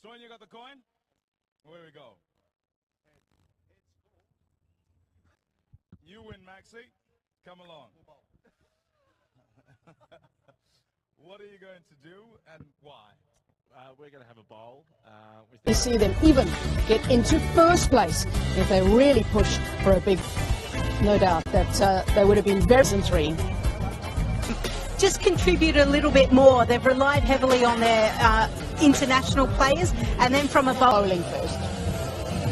Stoin, you got the coin? Where we go? You win, Maxi. Come along. What are you going to do and why? We're going to have a bowl. You see them even get into first place if they really pushed for a big, no doubt that they would have been very in three. Just contribute a little bit more. They've relied heavily on their international players, and then from a bowling first.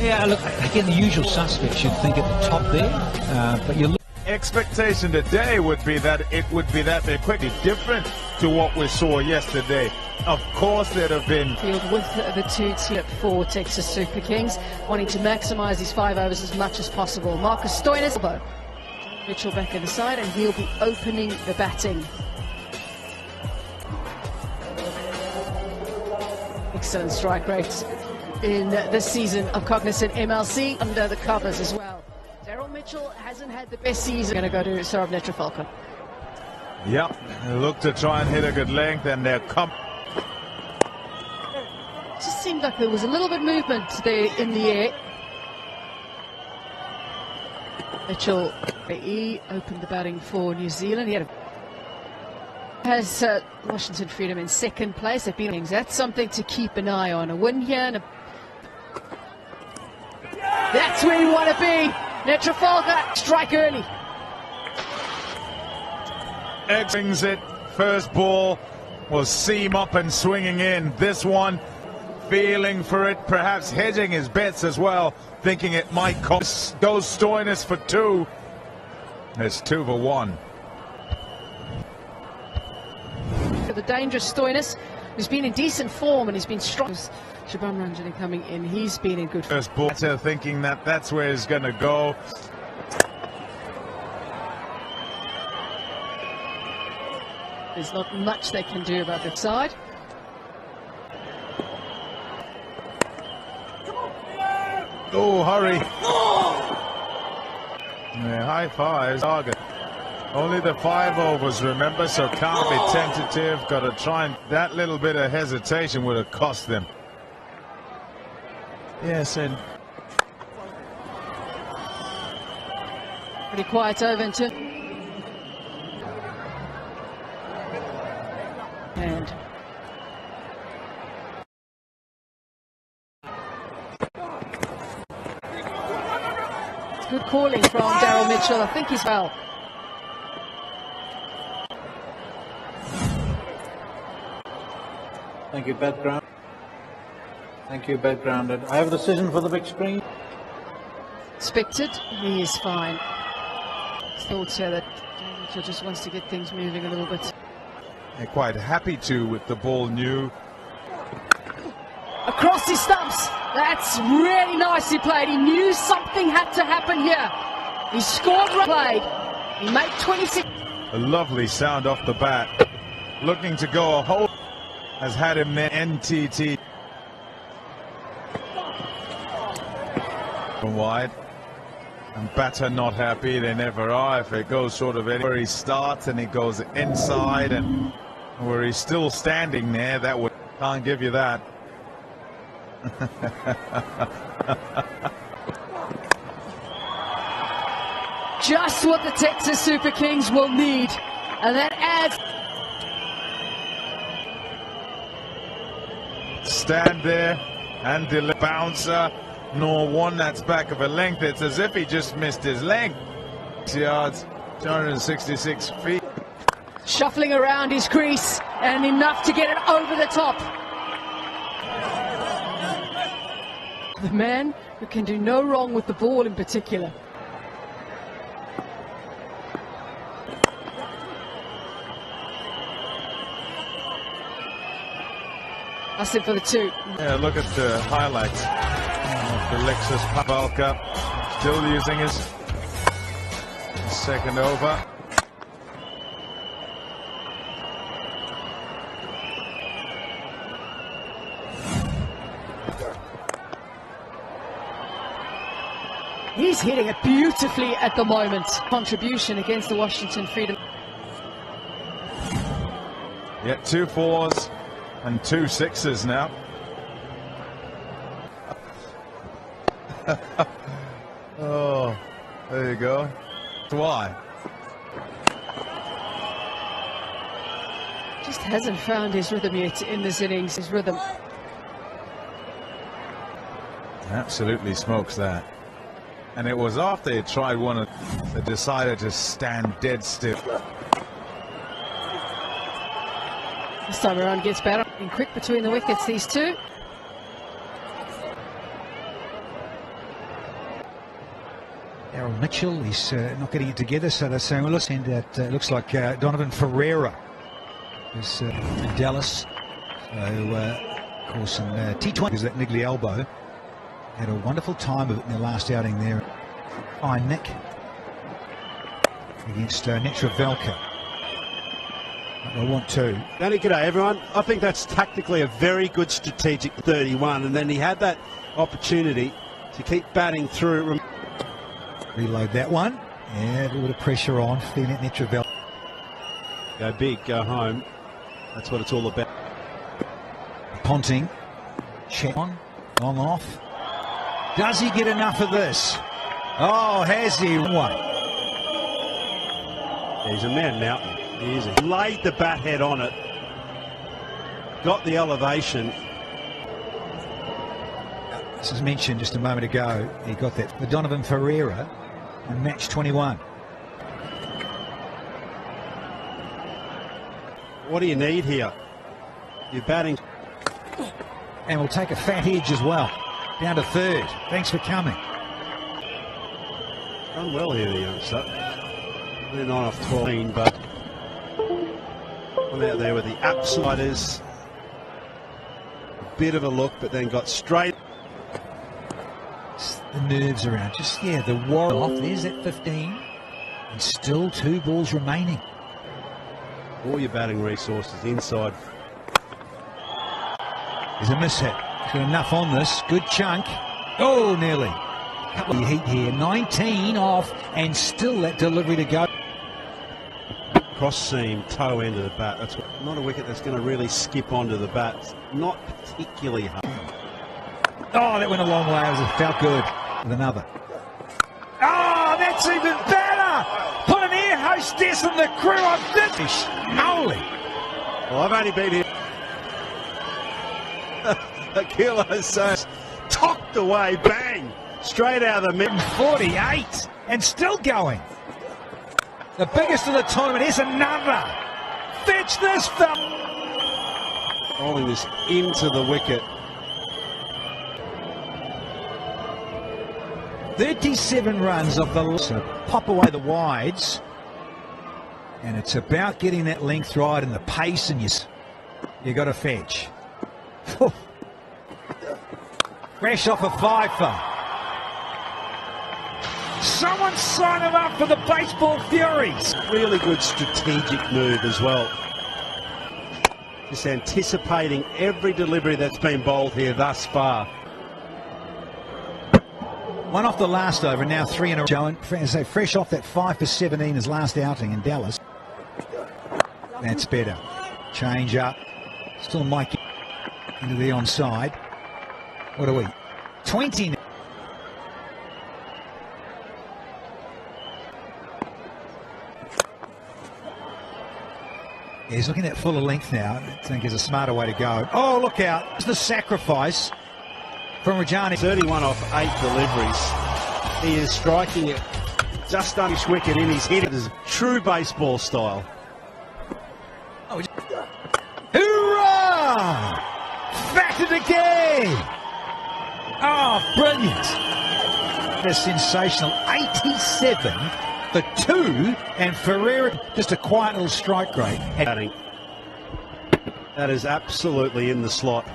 Yeah, look, again, the usual suspects you'd think at the top there, but you look. Expectation today would be that it would be that they're quickly different to what we saw yesterday. Of course, there'd have been Field with the two team for Texas Super Kings, wanting to maximise these 5 overs as much as possible. Marcus Stoinis, Mitchell back in the side, and he'll be opening the batting. Excellent strike rates in this season of Cognizant MLC under the covers as well. Daryl Mitchell hasn't had the best season. Going to go to Saurabh Netrafalka. Yep, look to try and hit a good length, and they're Just seemed like there was a little bit of movement there in the air. Mitchell, he opened the batting for New Zealand. He has Washington Freedom in second place. They've been that's something to keep an eye on. A win here, and that's where you want to be. Netrafalka, strike early. brings it. First ball was seam up and swinging in. This one feeling for it, perhaps hedging his bets as well, thinking it might cost. Goes Stoinis for two. It's 2 for 1. The dangerous Stoinis, who's been in decent form and he's been strong. Shubham Ranjani coming in, he's been in good form. First ball, thinking that that's where he's going to go. There's not much they can do about the side. Oh, hurry. Yeah, high fives. Target. Only the 5 overs, remember, so can't be tentative. Got to try, and that little bit of hesitation would have cost them. Yes, and Pretty quiet over into. And good calling from Daryl Mitchell. I think he's well. Thank you, background. Thank you, background. I have a decision for the big screen. Expected, he is fine. Thoughts here that Mitchell just wants to get things moving a little bit. they're quite happy to with the ball new. Across his stumps. That's really nicely played. He knew something had to happen here. He scored, played. He made 26. A lovely sound off the bat. Looking to go a hole. Has had him there. NTT. Wide. And batter not happy. They never are. If it goes sort of where he starts and he goes inside and where he's still standing there, that would can't give you that. Just what the Texas Super Kings will need, and that adds. Stand there and the bouncer, nor one that's back of a length. It's as if he just missed his length. 6 yards, 266 feet. Shuffling around his crease, and enough to get it over the top. The man who can do no wrong with the ball in particular. That's it for the 2. Yeah, look at the highlights of the Lexus Pavelka. Still using his second over. He's hitting it beautifully at the moment. Contribution against the Washington Freedom. Yeah, 2 4s and 2 6s now. Oh, there you go. Why? Just hasn't found his rhythm yet in this innings. His rhythm. Absolutely smokes that. And it was after he tried one that decided to stand dead still. This time around gets better. And quick between the wickets, these two. Daryl Mitchell, he's not getting it together, so they're saying, well, listen, that looks like Donovan Ferreira is in Dallas. So, of course, in T20 is that niggly elbow. Had a wonderful time of it in their last outing there. Fine Nick against Netravelka. I want to. Danny, g'day everyone. I think that's tactically a very good strategic 31, and then he had that opportunity to keep batting through. Reload that one. Yeah, a little bit of pressure on. Feeling it, Netravelka. Go big, go home. That's what it's all about. Ponting. Check on. Long off. Does he get enough of this? Oh, has he? What? Yeah, he's a man mountain. He is. He laid the bat head on it. Got the elevation. This was mentioned just a moment ago. He got that for Donovan Ferreira in match 21. What do you need here? You're batting. And we'll take a fat edge as well. Down to third. Thanks for coming. Done well here, the youngster. They're 9 off 12, but one out there with the outsiders. A bit of a look, but then got straight. The nerves around. Just, yeah, the war off. There's that 15. And still 2 balls remaining. All your batting resources inside. There's a miss hit. Got enough on this. Good chunk. Oh, nearly. Couple of heat here. 19 off, and still that delivery to go. Cross seam, toe end of the bat. That's not a wicket that's going to really skip onto the bat. It's not particularly hard. Oh, that went a long way. It felt good. With another. Oh, that's even better. Put an air hostess in the crew on finish. Holy. Well, I've only been here. A kilo says tucked away, bang, straight out of the mid. 48 and still going. The biggest of the tournament is another. Fetch this fella. Rolling this into the wicket. 37 runs off the so pop away the wides, and it's about getting that length right and the pace, and you got to fetch. Fresh off a fifer. Someone sign him up for the baseball furies. Really good strategic move as well. Just anticipating every delivery that's been bowled here thus far. One off the last over, now 3 in a row. And so fresh off that 5 for 17 his last outing in Dallas. That's better. Change up. Still Mike into the onside. What are we? 20. He's looking at fuller length now. I think is a smarter way to go. Oh, look out. It's the sacrifice from Rajani. 31 off 8 deliveries. He is striking it just under his wicket in his head. It is true baseball style. Oh, hoorah! Batted again! Oh, brilliant. That's sensational. 87 for 2, and Ferreira just a quiet little strike rate. That is absolutely in the slot.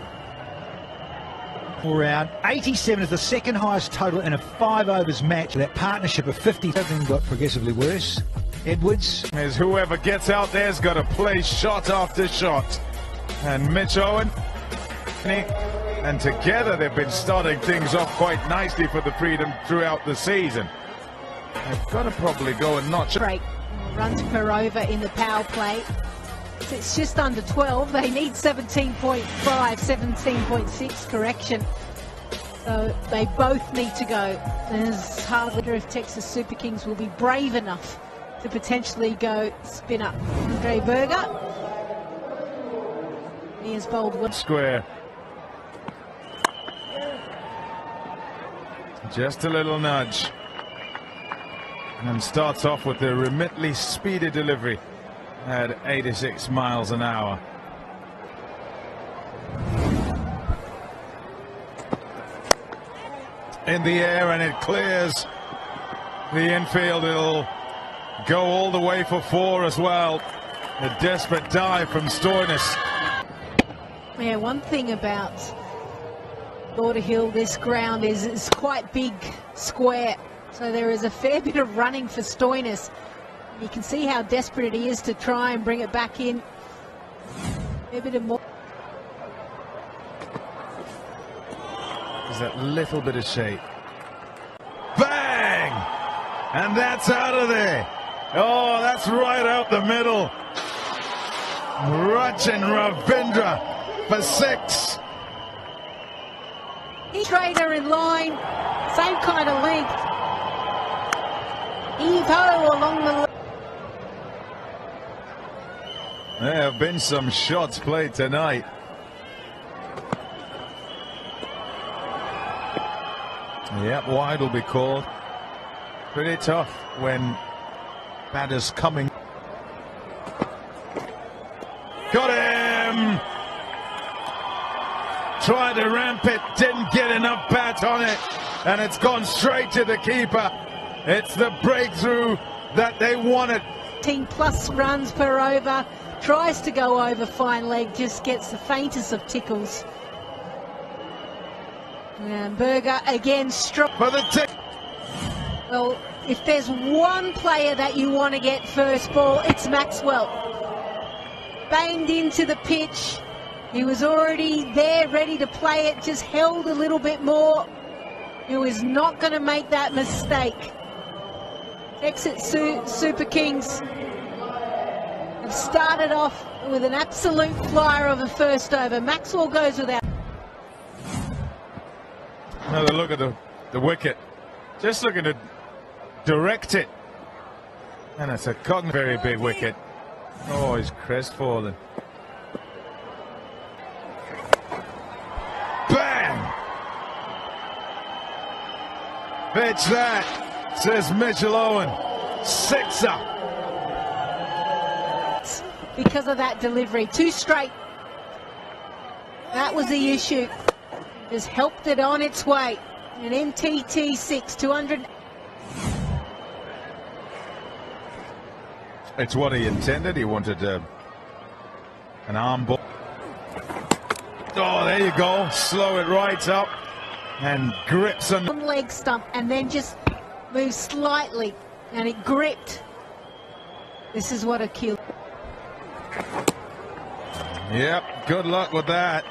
Round 87 is the second highest total in a 5 overs match. That partnership of 57 got progressively worse. Edwards. Is whoever gets out there's got to play shot after shot. And Mitch Owen. And together they've been starting things off quite nicely for the Freedom throughout the season. They've got to probably go and notch. Break. Runs per over in the power play. It's just under 12. They need 17.5, 17.6 correction. So they both need to go. There's hardly sure if Texas Super Kings will be brave enough to potentially go spinner. Andre Berger. He has bowled one. Square. Just a little nudge. And starts off with the remotely speedy delivery at 86 miles an hour. In the air, and it clears the infield. It'll go all the way for 4 as well. A desperate dive from Stoinis. Yeah, one thing about Lauderhill, this ground is quite big, square. So there is a fair bit of running for Stoinis. You can see how desperate he is to try and bring it back in. A bit of more. There's that little bit of shape. Bang! And that's out of there. Oh, that's right out the middle. Rachin Ravindra for 6. Trader in line, same kind of length. Evo along the. There have been some shots played tonight. Yep, wide will be called. Pretty tough when batters coming. Got him! Tried to ramp it, didn't get enough bat on it, and it's gone straight to the keeper. It's the breakthrough that they wanted. 10+ runs per over, tries to go over fine leg, just gets the faintest of tickles. And Berger again struck for the tick. Well, if there's one player that you want to get first ball, it's Maxwell. Banged into the pitch. He was already there, ready to play it, just held a little bit more. He was not going to make that mistake. Texas Super Kings have started off with an absolute flyer of a first over. Maxwell goes without. Another look at the wicket. Just looking to direct it. And it's a very big wicket. Oh, he's crestfallen. Bang! Pitch that, says Mitchell Owen. 6er. Because of that delivery. 2 straight. That was the issue. Has helped it on its way. An MTT 6, 200. It's what he intended. He wanted an arm ball. Oh, there you go. Slow it right up and grips on one leg stump and then just moves slightly and it gripped. This is what a kill. Yep, good luck with that.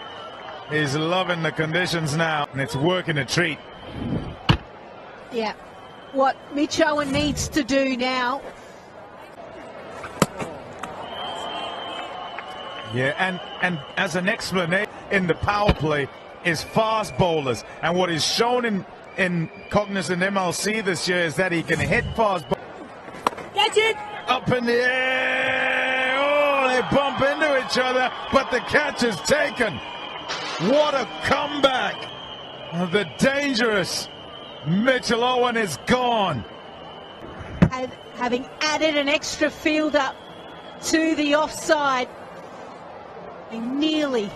He's loving the conditions now, and it's working a treat. Yeah, what Mitch Owen needs to do now. Yeah, and as an explanation in the power play is fast bowlers, and what he's shown in Cognizant MLC this year is that he can hit fast bowlers. That's it! Up in the air! Oh, they bump into each other, but the catch is taken. What a comeback! The dangerous Mitchell Owen is gone. And having added an extra fielder to the offside, nearly,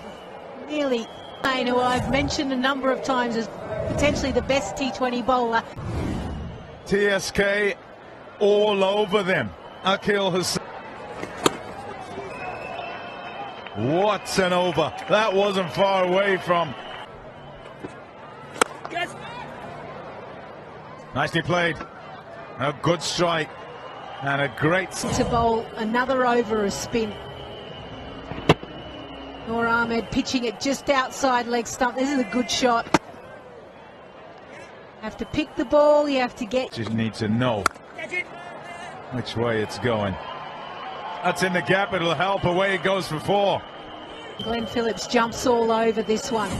who I've mentioned a number of times as potentially the best T20 bowler. TSK all over them. Akhil Hussain. What's an over? That wasn't far away from. Yes. Nicely played. A good strike and a great to bowl another over a spin. Noor Ahmed pitching it just outside leg stump. This is a good shot. Have to pick the ball. You have to get. Just need to know which way it's going. That's in the gap. It'll help. Away it goes for 4. Glenn Phillips jumps all over this one.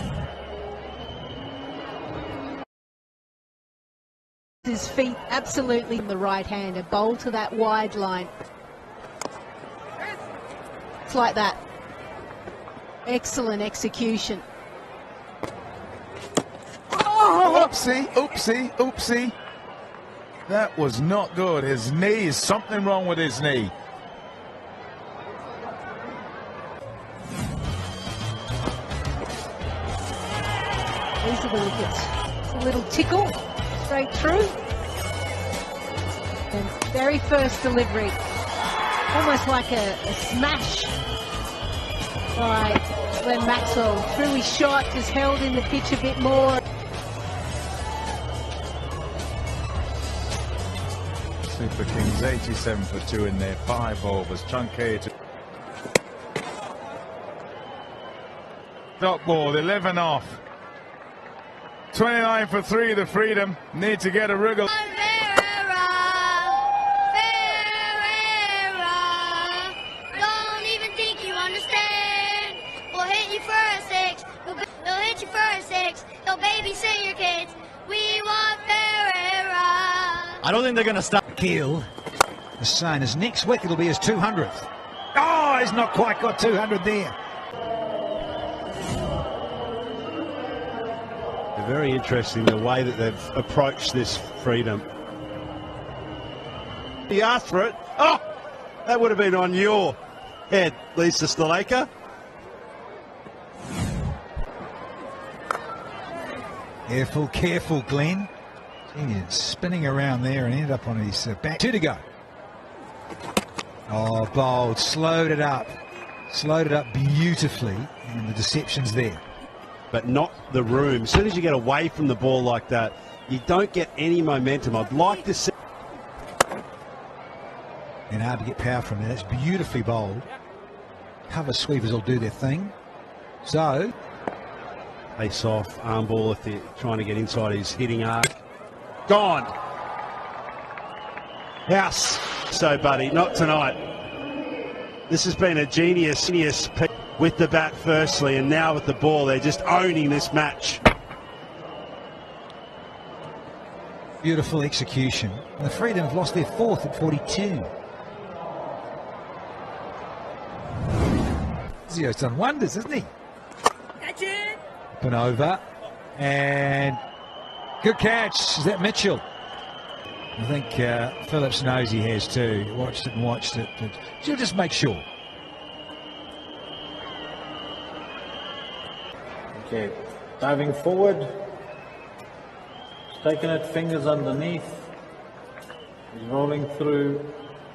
His feet absolutely on the right hand, a bowl to that wide line. It's like that. Excellent execution. Oh, oopsie, oopsie, oopsie. That was not good. His knee, is something wrong with his knee. These are the wickets. It's a little tickle, straight through. And very first delivery, almost like a smash by Glenn Maxwell. Through his shot, just held in the pitch a bit more. Super Kings 87 for 2 in there, 5 overs, truncated. Dot ball, 11 off. 29 for 3, the Freedom. Need to get a wriggle. Don't even think you understand. We'll hit you for a 6. They'll hit you for a 6. They'll babysit your kids. We want Ferreira. I don't think they're going to stop. Keel is saying his next wicket it'll be his 200th. Oh, he's not quite got 200 there. Very interesting the way that they've approached this Freedom. He asked for it. Oh, that would have been on your head, Lisa Sthalekar. Careful, careful, Glenn. He's spinning around there and ended up on his back. 2 to go. Oh, bowled, slowed it up beautifully, and the deception's there. But not the room. As soon as you get away from the ball like that, you don't get any momentum. I'd like to see. And hard to get power from there. That's beautifully bowled. Cover sweepers will do their thing. So, face off, arm ball if they're trying to get inside his hitting arc. Gone. House. So, buddy, not tonight. This has been a genius pick with the bat firstly, and now with the ball, they're just owning this match. beautiful execution. And the Freedom have lost their 4th at 42. Zio's done wonders, hasn't he? Catch it. Up and over. And good catch. Is that Mitchell? I think Phillips knows he has too. He watched it, but she'll just make sure. Okay, diving forward. He's taking it, fingers underneath. He's rolling through.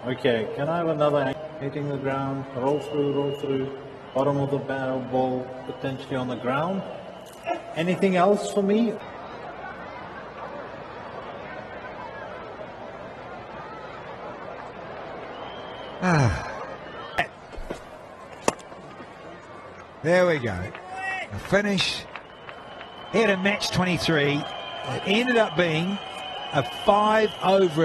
Okay, can I have another angle? Hitting the ground, roll through. Bottom of the barrel, ball potentially on the ground. Anything else for me? There we go. A finish. Here to match 23. It ended up being a 5 over